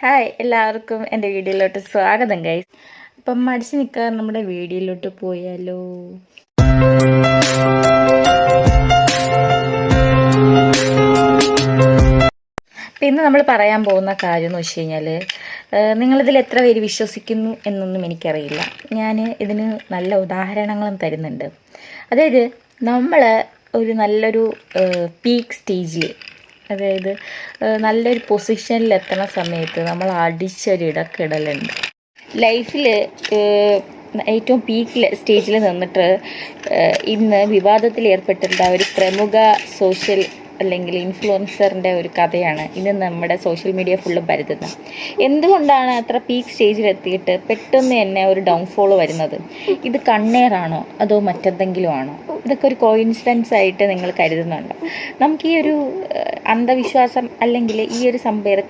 Hi എല്ലാവർക്കും എൻ്റെ വീഡിയോയിലോട്ട് സ്വാഗതം ഗൈസ്. അപ്പം മടിച്ച് നിൽക്കാതെ നമ്മുടെ വീഡിയോയിലോട്ട് പോയാലോ? അപ്പം ഇന്ന് നമ്മൾ പറയാൻ പോകുന്ന കാര്യം എന്ന് വെച്ച് കഴിഞ്ഞാൽ, നിങ്ങളിതിൽ എത്ര പേര് വിശ്വസിക്കുന്നു എന്നൊന്നും എനിക്കറിയില്ല. ഞാൻ ഇതിന് നല്ല ഉദാഹരണങ്ങളും തരുന്നുണ്ട്. അതായത് നമ്മൾ ഒരു നല്ലൊരു പീക്ക് സ്റ്റേജിൽ, അതായത് നല്ലൊരു പൊസിഷനിൽ എത്തുന്ന സമയത്ത് നമ്മൾ അടിച്ചൊരിടക്കിടലുണ്ട്. ലൈഫിൽ ഏറ്റവും പീക്ക് സ്റ്റേജിൽ നിന്നിട്ട് ഇന്ന് വിവാദത്തിൽ ഏർപ്പെട്ടിട്ടുള്ള ഒരു പ്രമുഖ സോഷ്യൽ അല്ലെങ്കിൽ ഇൻഫ്ലുവൻസറിൻ്റെ ഒരു കഥയാണ് ഇന്ന് നമ്മുടെ സോഷ്യൽ മീഡിയ ഫുള്ള് പരത്തുന്നത്. എന്തുകൊണ്ടാണ് അത്ര പീക്ക് സ്റ്റേജിലെത്തിയിട്ട് പെട്ടെന്ന് തന്നെ ഒരു ഡൗൺഫോൾ വരുന്നത്? ഇത് കണ്ണേറാണോ അതോ മറ്റെന്തെങ്കിലും ആണോ? ഇതൊക്കെ ഒരു കോയിൻസിഡൻസ് ആയിട്ട് നിങ്ങൾ കരുതുന്നുണ്ടോ? നമുക്ക് ഈ ഒരു അന്ധവിശ്വാസം അല്ലെങ്കിൽ ഈ ഒരു സംഭവം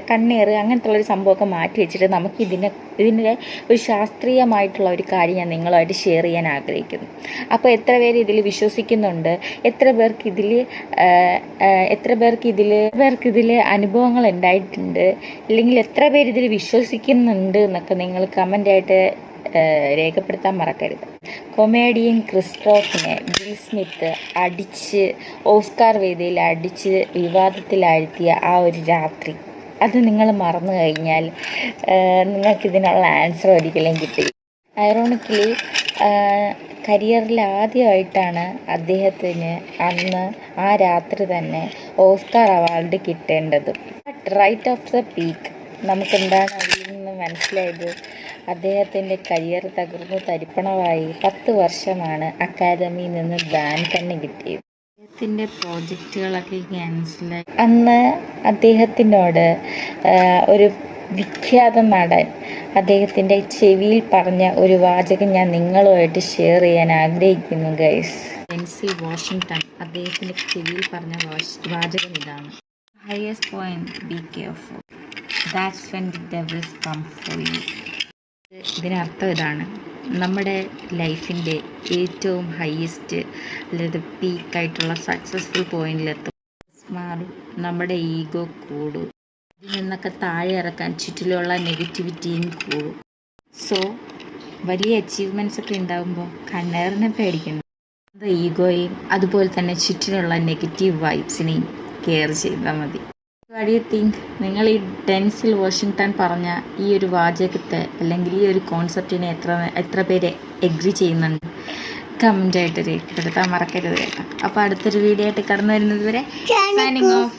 കണ്ണേറ് അങ്ങനത്തെ ഉള്ളൊരു സംഭവമൊക്കെ മാറ്റി വെച്ചിട്ട് നമുക്ക് ഇതിൻ്റെ ഒരു ശാസ്ത്രീയമായിട്ടുള്ള ഒരു കാര്യം ഞാൻ നിങ്ങളുമായിട്ട് ഷെയർ ചെയ്യാൻ ആഗ്രഹിക്കുന്നു. അപ്പോൾ എത്ര പേര് ഇതിൽ വിശ്വസിക്കുന്നുണ്ട്, എത്ര പേർക്ക് ഇതിൽ അനുഭവങ്ങൾ ഉണ്ടായിട്ടുണ്ട്, അല്ലെങ്കിൽ എത്ര പേര് ഇതിൽ വിശ്വസിക്കുന്നുണ്ട് എന്നൊക്കെ നിങ്ങൾ കമൻ്റായിട്ട് രേഖപ്പെടുത്താൻ മറക്കരുത്. കൊമേഡിയൻ ക്രിസ് റോക്കിനെ വിൽ സ്മിത്ത് അടിച്ച് ഓസ്കാർ വേദിയിൽ അടിച്ച് വിവാദത്തിലാഴ്ത്തിയ ആ ഒരു രാത്രി, അത് നിങ്ങൾ മറന്നു കഴിഞ്ഞാൽ നിങ്ങൾക്കിതിനുള്ള ആൻസർ ഒരിക്കലും കിട്ടി. ഐറോണിക്കലി കരിയറിൽ ആദ്യമായിട്ടാണ് അദ്ദേഹത്തിന് അന്ന് ആ രാത്രി തന്നെ ഓസ്കാർ അവാർഡ് കിട്ടേണ്ടത്. But right of the peak നമുക്കെന്താണ് അതിൽ നിന്ന് മനസ്സിലായത്? അദ്ദേഹത്തിൻ്റെ കരിയർ തകർന്നു തരിപ്പണമായി 10 വർഷമാണ് അക്കാദമിയിൽ നിന്ന് ബാൻ തന്നെ കിട്ടിയത്. അദ്ദേഹത്തിൻ്റെ പ്രോജക്റ്റുകളൊക്കെ ക്യാൻസലായി. അന്ന് അദ്ദേഹത്തിനോട് ഒരു വിഖ്യാത നടൻ അദ്ദേഹത്തിൻ്റെ ചെവിയിൽ പറഞ്ഞ ഒരു വാചകം ഞാൻ നിങ്ങളുമായിട്ട് ഷെയർ ചെയ്യാൻ ആഗ്രഹിക്കുന്നു ഗൈസ്. ഡെൻസിൽ വാഷിങ്ടൺ അദ്ദേഹത്തിൻ്റെ ചെവിയിൽ പറഞ്ഞ വാചകം ഇതാണ്: highest point, be careful, that's when the devils come for you. ഇതിനർത്ഥം ഇതാണ്: നമ്മുടെ ലൈഫിൻ്റെ ഏറ്റവും ഹയസ്റ്റ് അല്ലെങ്കിൽ പീക്കായിട്ടുള്ള സക്സസ്ഫുൾ പോയിന്റിലെത്തും മാറും, നമ്മുടെ ഈഗോ കൂടും, ഇതിൽ നിന്നൊക്കെ താഴെ ഇറക്കാൻ ചുറ്റിലുള്ള നെഗറ്റിവിറ്റിയും കൂടും. സോ വലിയ അച്ചീവ്മെൻറ്റ്സ് ഒക്കെ ഉണ്ടാകുമ്പോൾ കണ്ണേറിനെ പേടിക്കണം. അത് ഈഗോയും അതുപോലെ തന്നെ ചുറ്റിനുള്ള നെഗറ്റീവ് വൈബ്സിനെയും കെയർ ചെയ്താൽ മതി. What you think? നിങ്ങൾ ഈ ഡെൻസിൽ വാഷിങ്ടൺ പറഞ്ഞ ഈ ഒരു വാചകത്തെ അല്ലെങ്കിൽ ഈ ഒരു കോൺസെപ്റ്റിനെ എത്ര പേര് എഗ്രി ചെയ്യുന്നുണ്ട്? കമൻ്റായിട്ട് രേഖപ്പെടുത്താൻ മറക്കരുത് കേട്ടോ. അപ്പോൾ അടുത്തൊരു വീഡിയോ ആയിട്ട് കടന്നു വരുന്നത് വരെ സൈനിങ് ഓഫ്.